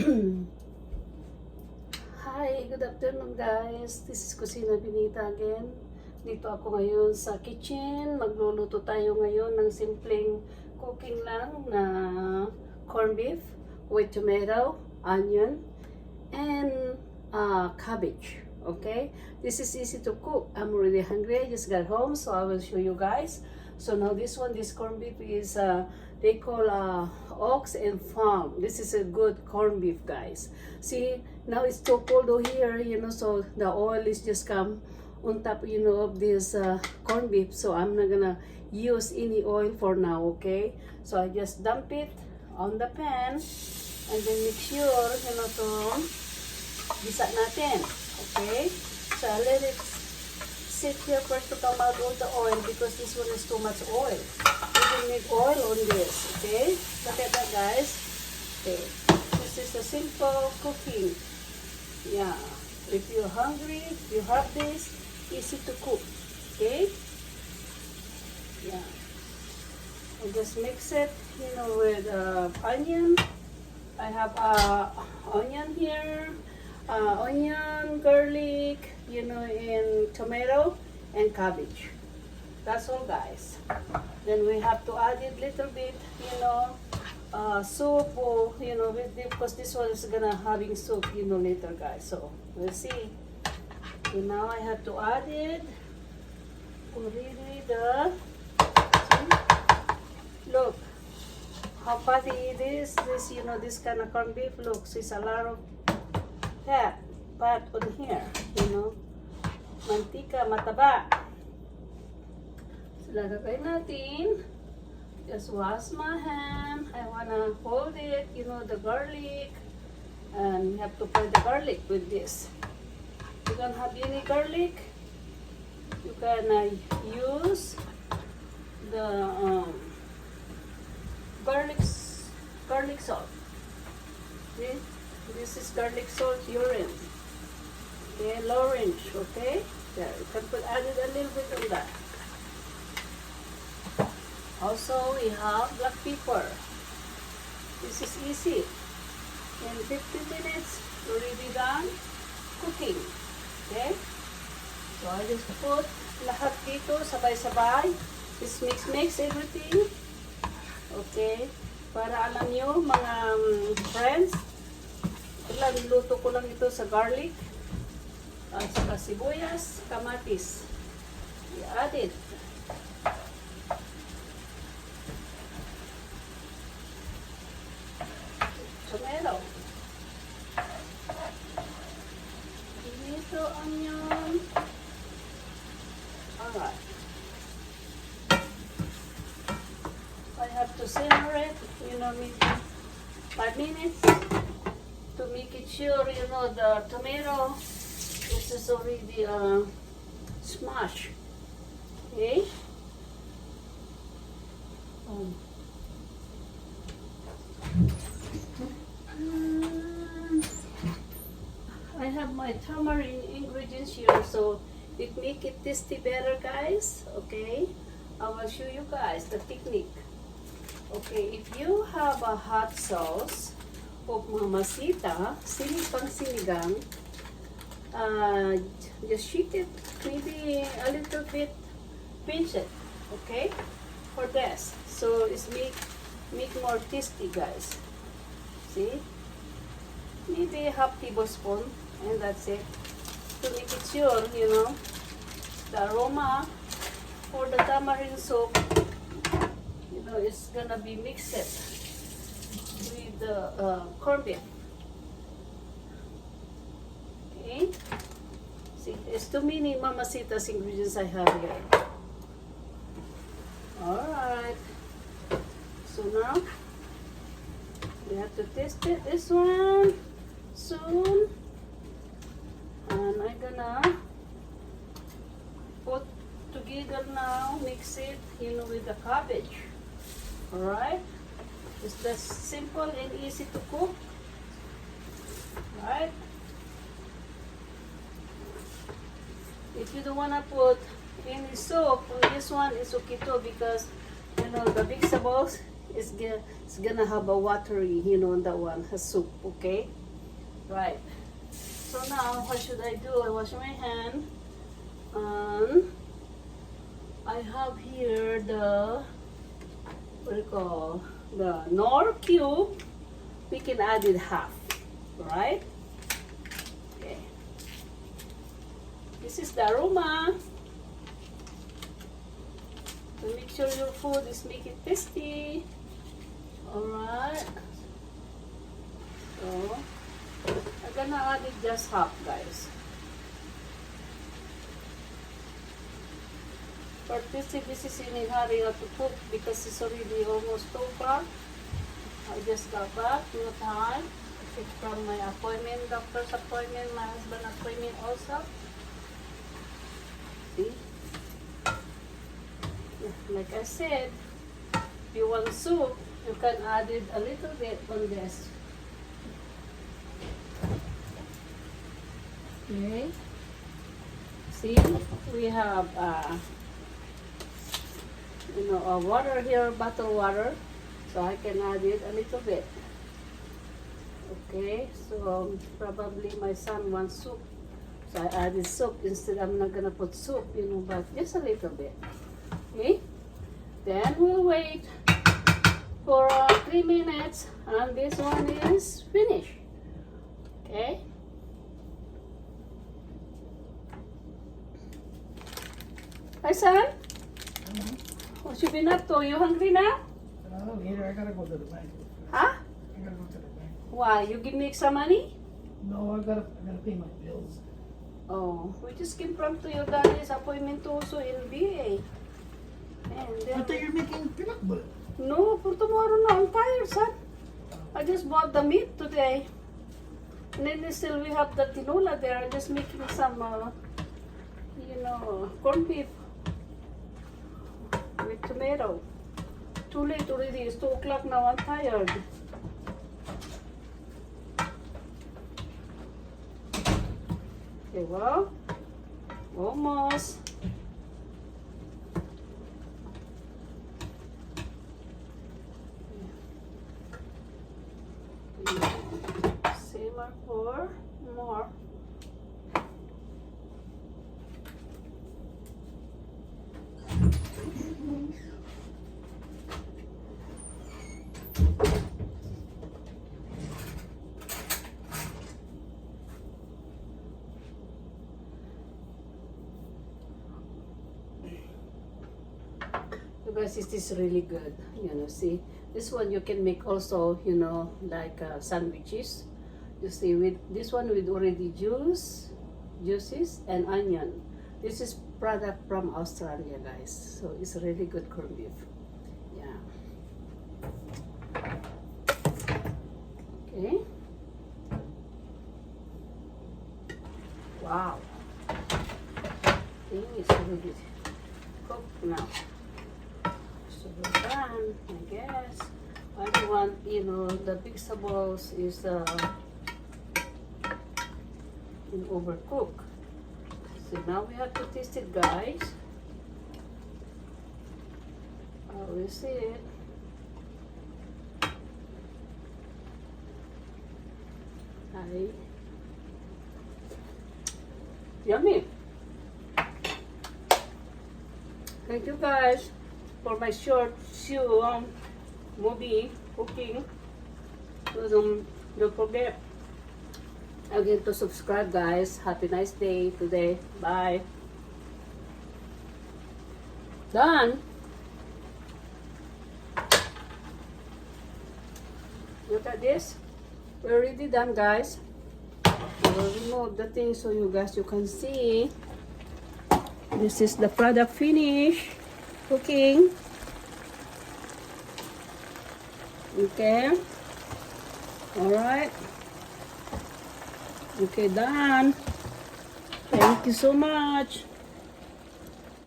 Hi, good afternoon guys. This is Kusina Binita again. Dito ako ngayon sa kitchen. Magluluto tayo ngayon ng simpleng cooking lang na corned beef with tomato, onion, and cabbage. Okay? This is easy to cook. I'm really hungry. I just got home, so I will show you guys. So now this corned beef is they call ox and farm. This is a good corned beef, guys. See, now it's so cold over here, so the oil is just come on top, of this corned beef. So I'm not gonna use any oil for now, okay? So I just dump it on the pan and then make sure, to gisa natin, okay? So I let it sit here first to come out all the oil because this one is too much oil. We will need oil on this, okay? Look at that, guys. Okay, this is a simple cooking. Yeah, if you're hungry, you have this, easy to cook, okay? Yeah, and just mix it, with onion. I have onion here, onion, garlic, and tomato and cabbage. That's all, guys. Then we have to add it little bit, soup, or because this one is gonna having soup, later, guys. So we'll see. So now I have to add it. Already see? Look how fatty it is. This kind of corned beef. Looks, it's a lot of fat on here, mantika, mataba. So lagay natin. Just wash my hand. I wanna hold it, the garlic, and you have to put the garlic with this. If you don't have any garlic, you can use the garlic salt. See? This is garlic salt urine. Okay, orange, okay? There, you can add it a little bit on that. Also, we have black pepper. This is easy. In 15 minutes, already done cooking. Okay? So, I just put lahat dito, sabay-sabay. Just mix everything. Okay? Para alam nyo, mga friends, luto ko lang ito sa garlic. At saka sibuyas, kamatis. I-add it. Tomato. Tomato, onion. Alright. I have to simmer it, maybe 5 minutes to make it sure, the tomato. This is already smashed. Okay? I have my tamarind ingredients here, so it make it tasty better, guys. Okay? I will show you guys the technique. Okay, if you have a hot sauce of mamasita, pang sinigang, just shake it, maybe a little bit, pinch it, okay, for this. So it's make more tasty, guys. See, maybe half tablespoon, and that's it. To make it sure, the aroma for the tamarind soup, it's gonna be mixed with the corned beef. Okay. See, it's too many mamacita's ingredients I have here. Alright. So now, we have to taste it, this one, soon. And I'm gonna put together now, mix it, with the cabbage. Alright. It's just simple and easy to cook. Right? If you don't wanna put any soup, this one is okay too because the vegetables it's gonna have a watery, you know, that one has soup. Okay, right. So now what should I do? I wash my hand. I have here the, what do you call, the Nor cube. We can add it half, right? Okay. This is the aroma. So make sure your food is make it tasty. Alright. So I'm gonna add it just half, guys. For this is in a hurry to cook because it's already almost over. I just got back, no time. It's from my appointment, doctor's appointment, my husband's appointment also. See? Like I said, if you want soup, you can add it a little bit on this. Okay. See, we have you know, water here, bottled water, so I can add it a little bit. Okay, so probably my son wants soup, so I added soup instead. I'm not gonna put soup, you know, but just a little bit. Okay, then we'll wait for 3 minutes, and this one is finished. Okay. Hi, son. What you been up to? You hungry now? Later I gotta go to the bank. Huh? I gotta go to the bank. Why? You give me extra money? No, I gotta pay my bills. Oh, we just came from to your daddy's appointment also in VA. And I then, thought you're making peanut butter. no, for tomorrow no. I'm tired, son. I just bought the meat today. And then still we have the tinola there. I'm just making some, you know, corned beef with tomato. Too late already. It's 2 o'clock now. I'm tired. Okay, well, almost. Simmer for more. Guys, this is really good. You know, see, this one you can make also, you know, like sandwiches. You see, with this one with already juices and onion. This is product from Australia, guys. So it's really good corned beef. Yeah. Okay. Wow. Thing is already cooked now. So we're done, I guess. I don't want, you know, the vegetables is in overcook. So now we have to taste it, guys. How is it? Hi. Yummy. Thank you guys for my short movie cooking. So, don't forget again to subscribe, guys. Happy nice day today. Bye. Done. Look at this. We're already done, guys. We'll remove the thing so you guys can see. This is the product finish. Cooking. Okay. Alright. Okay, done. Thank you so much.